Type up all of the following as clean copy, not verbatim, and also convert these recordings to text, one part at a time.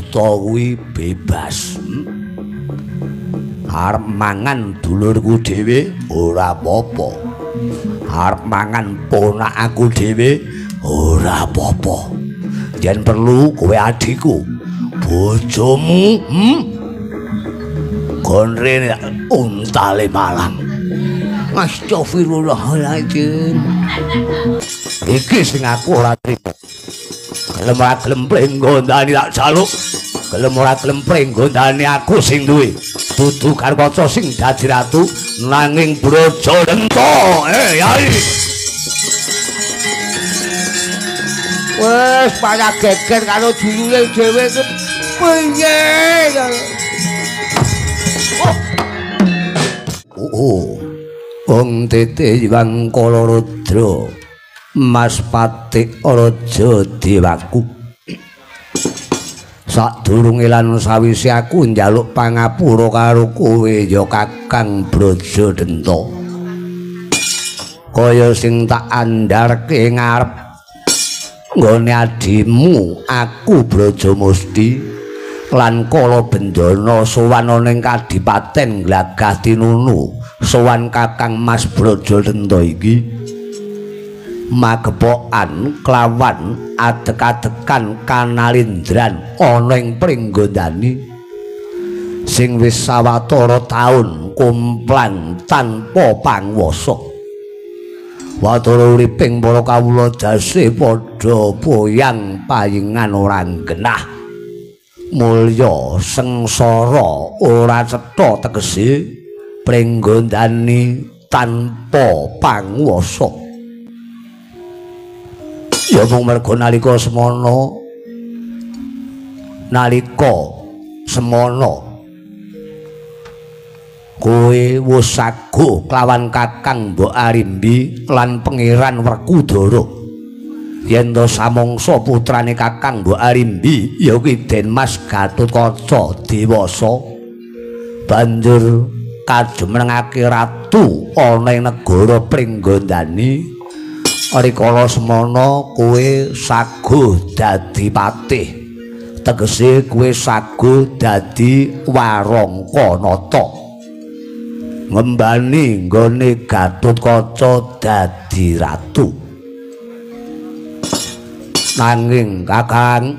buta kuwi bebas. Arep mangan dulurku dhewe ora apa-apa. Arep mangan ponakku dhewe ora apa-apa. Yen perlu kowe adikku, bojomu, kon rene untale malang. Astagfirullahaladzim. Iki sing aku ora trimo. Gelem ora gelem prenggondani tak jaluk. Gelem ora gelem prenggondani aku sing duwe. Dudu Karkaca sing dadi ratu nanging Brajadenta. Yai. Wes payah geger karo dulure dhewe iki. Piye? Wong tete Hyang Kalarudra Mas Patik Raja Dewaku. Sadurunge lan sawise aku njaluk pangapura karo kowe ya Kakang Brajadenta. Kaya sing tak andharke ngarep nggone adimu aku Brajamusti lan Kala Bendana sowan ning Kadipaten Glagah Tinunu sowan Kakang Mas Brajadenta iki magepokan kelawan adek-adekan kanalindran ana ing pringgondani sing wis sawetara taun kumplang tanpa pangwasa. Watara uriping para kawula dase padha boyang payingan ora genah. Mulya sengsara ora cetha tegese pringgondani tanpa pangwasa. Ya mung mergo nalika semana kowe wis saguh klawan Kakang Mbok Arimbi lan Pangeran Werkudara. Yen to samangsa putrane Kakang Mbok Arimbi ya kuwi Den Mas Gatotkaca dewasa banjur kajumenengake ratu ana ing negara Pringgondani. Rikala semana kowe saguh dadi patih. Tegese kowe saguh dadi Warangkanata. Ngembani nggone Gatotkaca dadi ratu. Nanging Kakang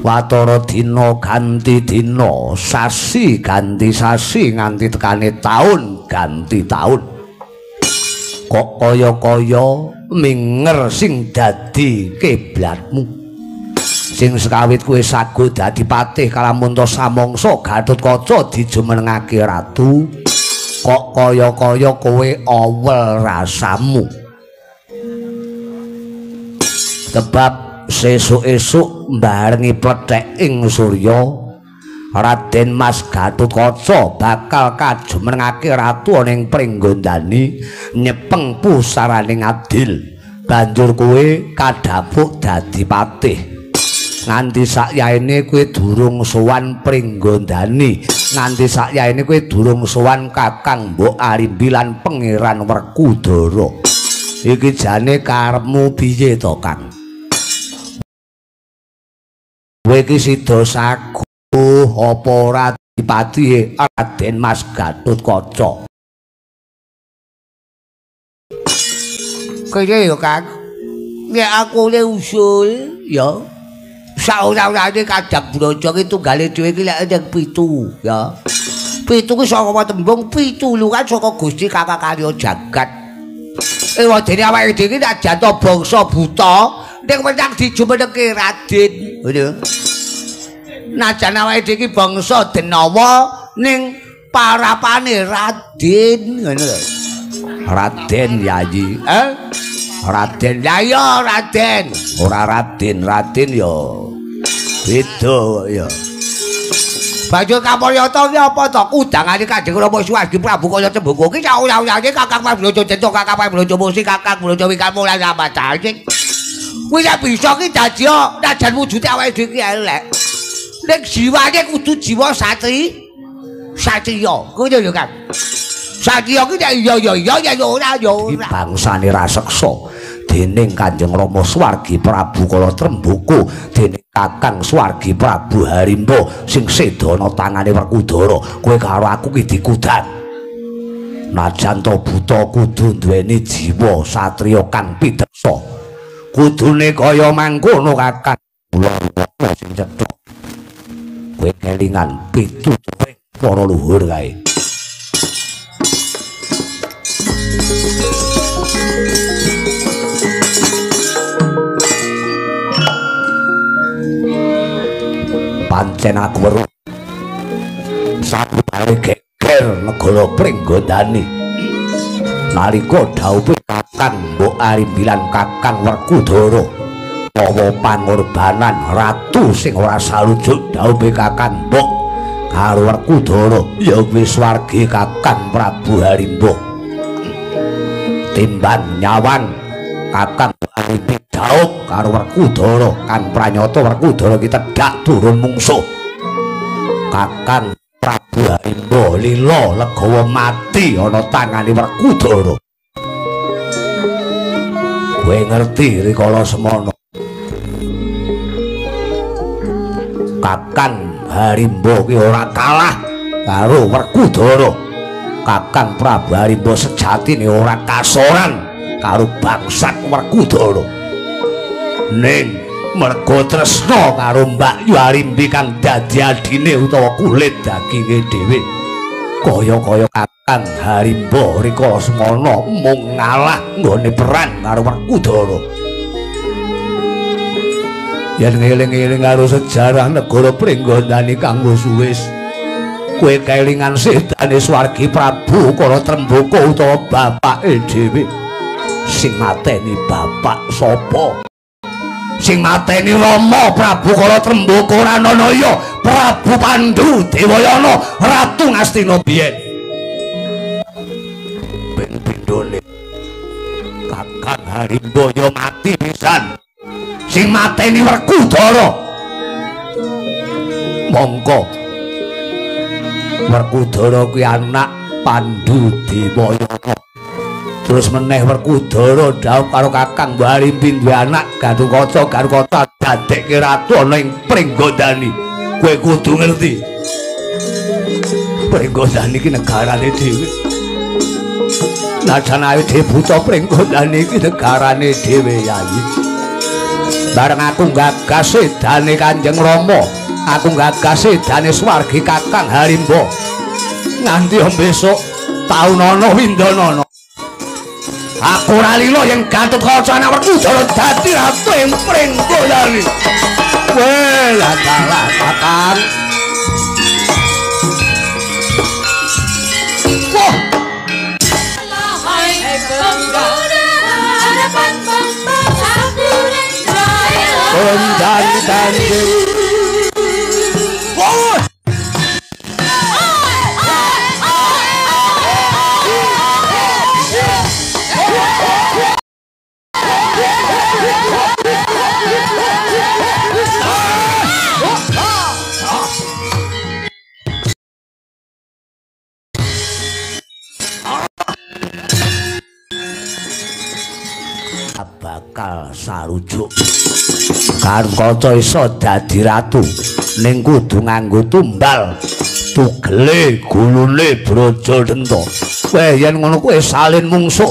watara dina ganti dina, sasi ganti sasi nganti tekane taun ganti taun. Kok kaya-kaya minger sing dadi kiblatmu. Sing sekawit kowe saguh dadi patih kalamun to samangsa Gatotkaca dijumenengake ratu, kok kaya-kaya kowe awel rasamu. Sebab sesuk-esuk barengi plethek ing surya, Raden Mas Gatotkaca bakal kajumenengake ratu ana ing Pringgondani nyepeng pusaraning adil. Banjur kowe kadhapuk dadi patih. Nganti sakyaene kowe durung sowan Pringgondani, nganti sakyaene kowe durung sowan Kakang Mbok Arimbi lan Pangeran Werkudara. Iki jane karepmu piye to, Kang? Kowe iki sida saguh apa ora dipatihe Raden Mas Gatotkaca? Kaya ya, Kang. Nek aku le usul ya saora-orane Kadang Braja ki tunggale dhewe ki lek ndek 7 ya. 7 ki saka tembung pitulungan saka Gusti Kakang Karya Jagat. Wadene awake dhewe nek janto bangsa buta ning menyang dijumenengke Raden. Ngono. Najan awake dhewe iki bangsa Denawa ning parapane Raden ngono lho. Raden Yayi. Raden ya Raden. Ora Raden ya. Beda ya. Banjur Kapolyata ki apa to? Kudangane Kanjeng Rama Suwargi Prabu kaya cembungku ki ora-orane Kakang Brajadenta, Kakang Brajamusti, Kakang Brajawikan mulai sampeyan. Kuwi nek bisa ki dadi najan wujude awake dhewe ki elek. Nek jiwane kudu jiwa satriya. Ngono lho, Kang. Satriya ki nek iya ora ya ora. Bangsane raseksa. dening Kanjeng Rama Swargi Prabu Kala Tremboko dening Kakang Swargi Prabu Harimba sing sedana tangane Werkudara kowe karo aku ki dikudan najan to buta kudu duweni jiwa satriya kang pideksa kudune kaya mangkono Kakang kula sing cethuk kowe kelingan pituturing para luhur kae pancen aku weruh sabubare geger negara Pringgondani nalika dhawuhe Kakang Mbok Arimbilan Kakang Werkudara mawa pangorbanan ratu sing ora sarujuk dhawuhe Kakang Mbok karo Werkudara ya wis wargi Kakang Prabu Harimba timbang nyawang Kakang Arimbi dhawuh karo Werkudara kan pranyata Werkudara ki tedhak turun mungsuh Kakang Prabu Harimba lila legawa mati ana tangane Werkudara kowe ngerti rikala semana Kakang Harimba ki ora kalah karo Werkudara Kakang Prabu Harimba sejatine ora kasoran karo bangsat Werkudara ning merga tresna karo Mbak Yu Arimbi kang dadi adine utawa kulit daginge dhewe kaya-kaya Kakang Harimba rikala semana mung ngalah nggone perang karo Werkudara yen ngeling-eling karo sejarah negara Pringgondani kang wis suwis kowe kelingan sedane Swargi Prabu Kala Tremboko utawa bapake dhewe sing mateni bapak sapa sing mateni Rama Prabu Kala Tremboko Rananaya Prabu Pandhu Dewayana Ratu Ngastina biyen ben pindhone Kakang Harimba ya mati pisan sing mateni Werkudara mongko Werkudara kuwi anak Pandhu Dewayana terus meneh Werkudara dhawuh karo Kakang Mbok Arimbi duwe anak Garukaca dadekke ratu ana ing Pringgondani kowe kudu ngerti Pringgondani iki negarane dhewe najan ae dhewe buta Pringgondani iki negarane dhewe yayi bareng aku gagas sedane Kanjeng Rama aku gagas sedane Swargi Kakang Harimba nganti besok taun ana windanana aku ora lila yen Gatotkaca anak Werkudara dadi ratu ing Pringgondani wela dalah Kakang wah dan wah bakal sarujuk Garukaca iso dadi ratu ning kudu nganggo tumbal tugele gulune Brajadenta kowe yen ngono kowe salin mungsuh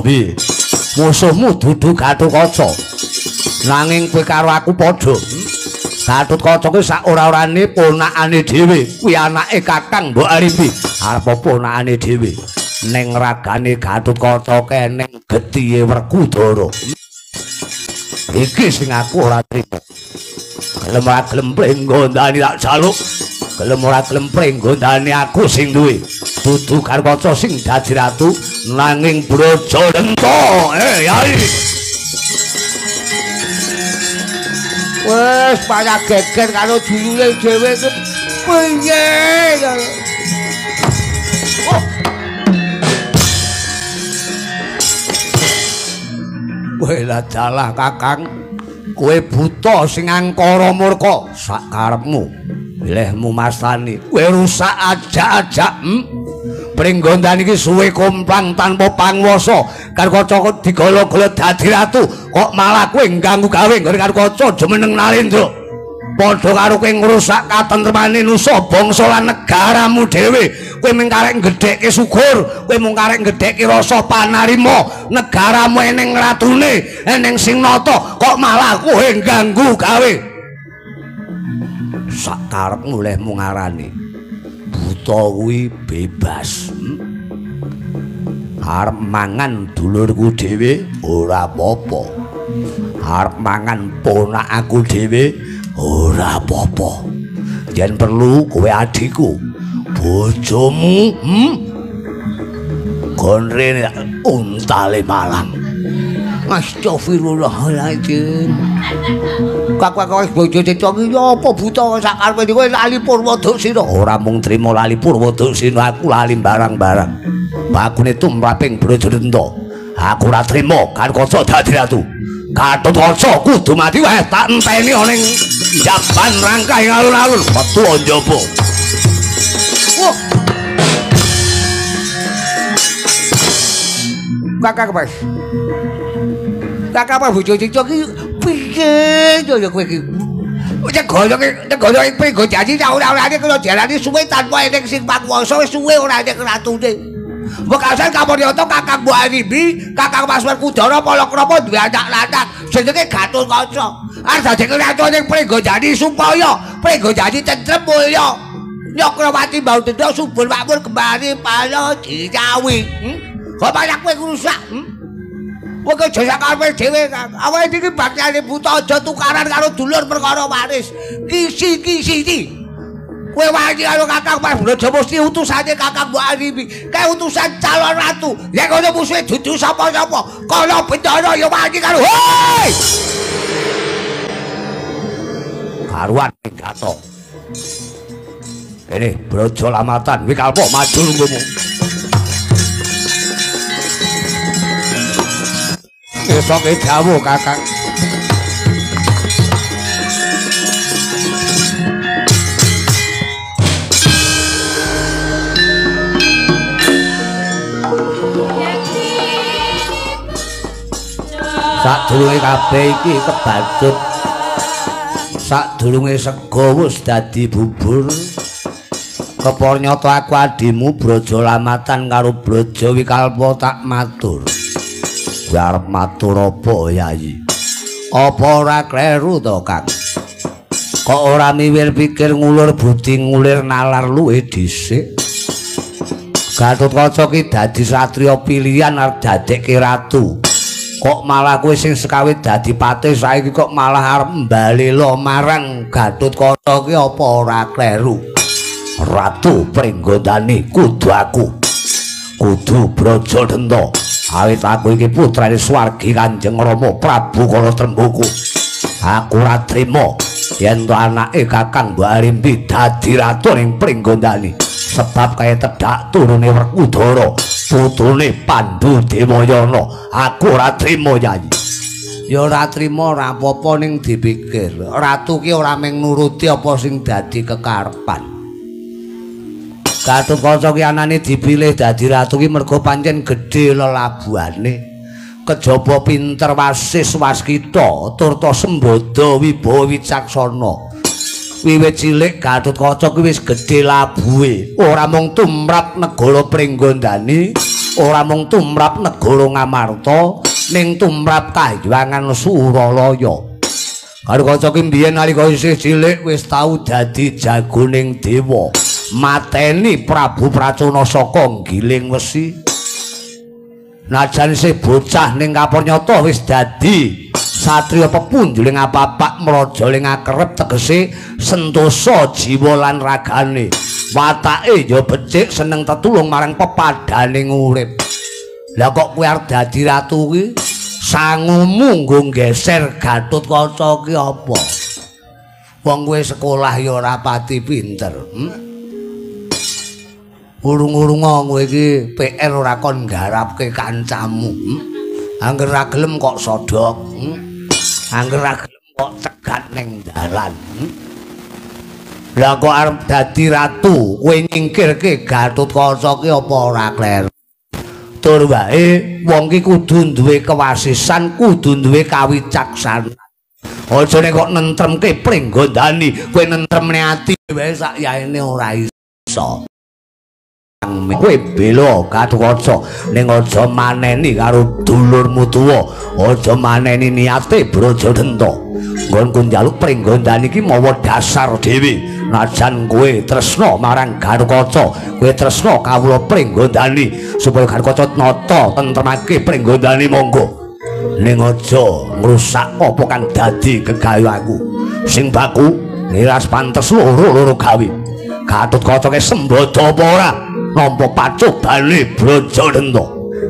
piye musuhmu dudu Gatotkaca nanging kowe karo aku padha Gatotkaca kuwi sak ora-orane ponakane dhewe kuwi anake Kakang Mbok Arimbi arep ponakane dhewe ning ragane Gatotkaca keneng getihe Werkudara iki sing aku ora trima gelem ora gelem Pringgondani tak jaluk gelem ora gelem Pringgondani aku sing duwe dudu Garukaca sing dadi ratu nanging Brajadenta yai wes payah geger karo dulure dhewe iki piye kowe dalah Kakang kowe buta sing angkara murka sak karepmu bilihmu mastani kowe rusak ajak-ajak Pringgondani iki suwe komplang tanpa panguwasa Karkaca kok digolo-golo dadi ratu, kok malah kowe ngganggu gawe nggone Karkaca aja meneng Nalendra. Padha karo kowe ngrusak katentremane nusa bangsa lan negaramu dhewe. Kowe mung karek gedhekke syukur, kowe mung karek gedhekke rasa panarima. Negaramu eneng ratune, eneng sing nata, kok malah kowe ngganggu gawe. Sak karepmu lehmu ngarani buta kuwi bebas. Arep mangan dulurku dhewe ora apa-apa. Arep mangan ponakku dhewe ora apa-apa. Yen perlu kowe adikku, bojomu, kon rene untale malang. Astagfirullahaladzim. Kakak bojo dicongi apa buta sak karepe kowe lali Purwadasina. Ora mung trima lali Purwadasina, aku lali barang-barang. Bakune tumraping Brajadenda. Aku ora trima Karkaca dadi ratu. Gatotkaca kudu mati wae tak enteni ning jaban rangkai alun-alun metu njaba. Wah. Kakak Mas. Kakak apa bojo dicongi piye yo kowe iki. Nek goyoke penggo janji ora-orane kaya diarani suwe tanpa enek sing pakuwasa wis suwe ora enek ratune. Wekasan Kamanyata Kakang Mbok Arimbi, Kakang Maswar Kudara Palakrama duwe anak lanang jenenge Gatotkaca. Arep dadi ratu ning Pringganjani supaya Pringganjani tentrem mulya. Nyakrawati Baudenda subur makmur kembali pala dicawi. Kok banyak kowe rusak? Kowe aja sak karepe dhewe, Kang. Awake iki baktine buta aja tukaran karo dulur perkara waris. Kisi-kisi iki. Kowe wani karo Kakang Prabraja mesti utusane Kakang Mbok Arimbi. Kae utusan calon ratu. Nek kono musuhe dudu sapa-sapa, kana Bendana ya wani karo. Hei! Karuan Gato. Kene Braja Lamatan Wikalpa maju lungguhmu. Esok dawuh Kakang. Sadurunge kabeh iki kebacut. Sadurunge sega wis dadi bubur. Keparnyata aku adimu Braja Lamatan karo Braja Wikalpa tak matur. Kowe arep matur apa, Yayi? Apa ora kleru to, Kang? Kok ora miwir pikir ngulur budi ngulir nalar luwe dhisik? Gatotkaca ki dadi satriya pilihan arep dadekke ratu. Kok malah kowe sing sekawit dadi patih saiki kok malah arep mbalela marang Gatotkaca ki apa ora kleru? Ratu Pringgandani kudu aku. Kudu Brajadenda. Awit aku iki putrane Swargi Kanjeng Rama Prabu Kalatrembuku. Aku ora trima yen to anake Kakang Mbok Arimbi dadi ratu ning Pringgandani. Sebab kaya tedak turune Werkudara, putune Pandhu Dewayana. Aku ora trima, Yayi. Ya ora trima ora apa-apa ning dipikir. Ratu ki ora mung nuruti apa sing dadi kekarepan. Gatotkaca ki anane dipilih dadi ratu ki mergo pancen gedhe lelabuhane. Kejaba pinter wasis waskita, turta sembada wibawa wicaksana. Wiwit cilik Gatotkaca kuwi wis gedhe labuhe, ora mung tumrap negara Pringgandani, ora mung tumrap negara Ngamarta, ning tumrap Kahyangan Suralaya. Gatotkaca ki mbiyen nalika isih cilik wis tau dadi jagoning dewa, mateni Prabu Pracona saka nggiling wesi. Najan isih bocah ning Kaparnyata wis dadi satriya pepunjuling apapak mrajaling akerep tegese sentosa jiwa lan ragane. Watake ya becik seneng tetulung marang pepadaning urip. Lah kok kowe arep dadi ratu kuwi sangumu nggo nggeser Gatotkaca ki apa? Wong kowe sekolah ya ora pati pinter. Urung-urunga kowe iki PR ora kon nggarapke kancamu. Angger ra gelem kok sodok. Angger ra gelem kok cegat ning dalan. Lah kok arep dadi ratu, kowe nyingkirke Gatotkaca ki apa ora kleru? tutur wae wong ki kudu duwe kewasisan, kudu duwe kawicaksanan. Aja nek kok nentremke pringgondani, kowe nentremne ati wae sak yaene ora iso. Kowe bela Gatotkaca ning aja maneni karo dulurmu tuwa, aja maneni niate Brajadenta. Nggonku njaluk pringgondani iki mawa dasar dhewe. Najan kowe tresna marang Gatotkaca, kowe tresna kawula pringgondani supaya Gatotkaca nata tentremake pringgondani monggo. Ning aja ngrusak apa kang dadi gegaweanku. Sing baku niras pantes loro-loro gawe. Gatotkaca ke sembada apa ora nampa pacobane Brajadenta.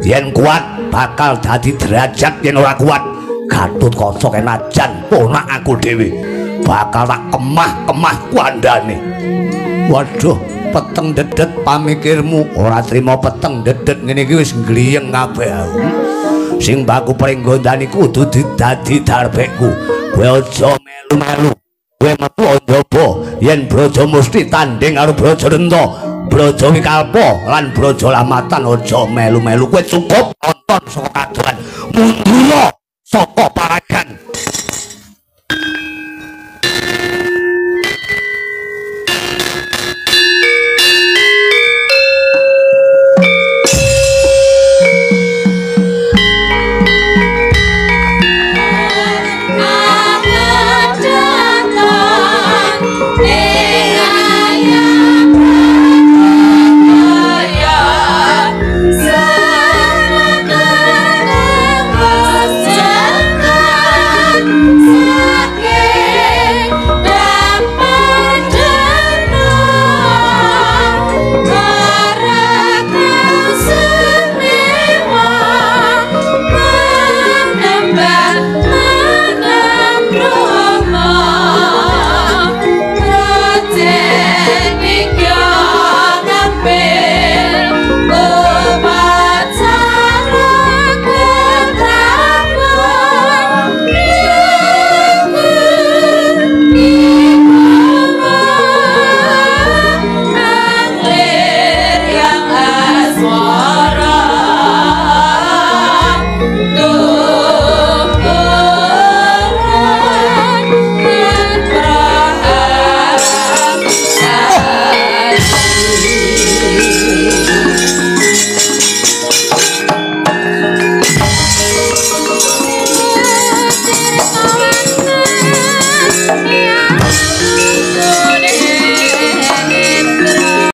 Yen kuat bakal dadi derajat, yen ora kuat Gatotkaca ke najan ponak aku dhewe bakal tak kemah-kemah kuandane. Waduh, peteng dedet pamikirmu ora trima peteng dedet ngene iki wis gliyeng kabeh aku. Sing baku pringgondani kudu dadi darbekku. Kowe aja melu-melu. Kowe metu njaba yen Braja Musti tanding karo Brajadenta, Braja Wikalpa lan Braja Lamatan, aja melu-melu. Kowe cukup nonton saka kadohan. Mundura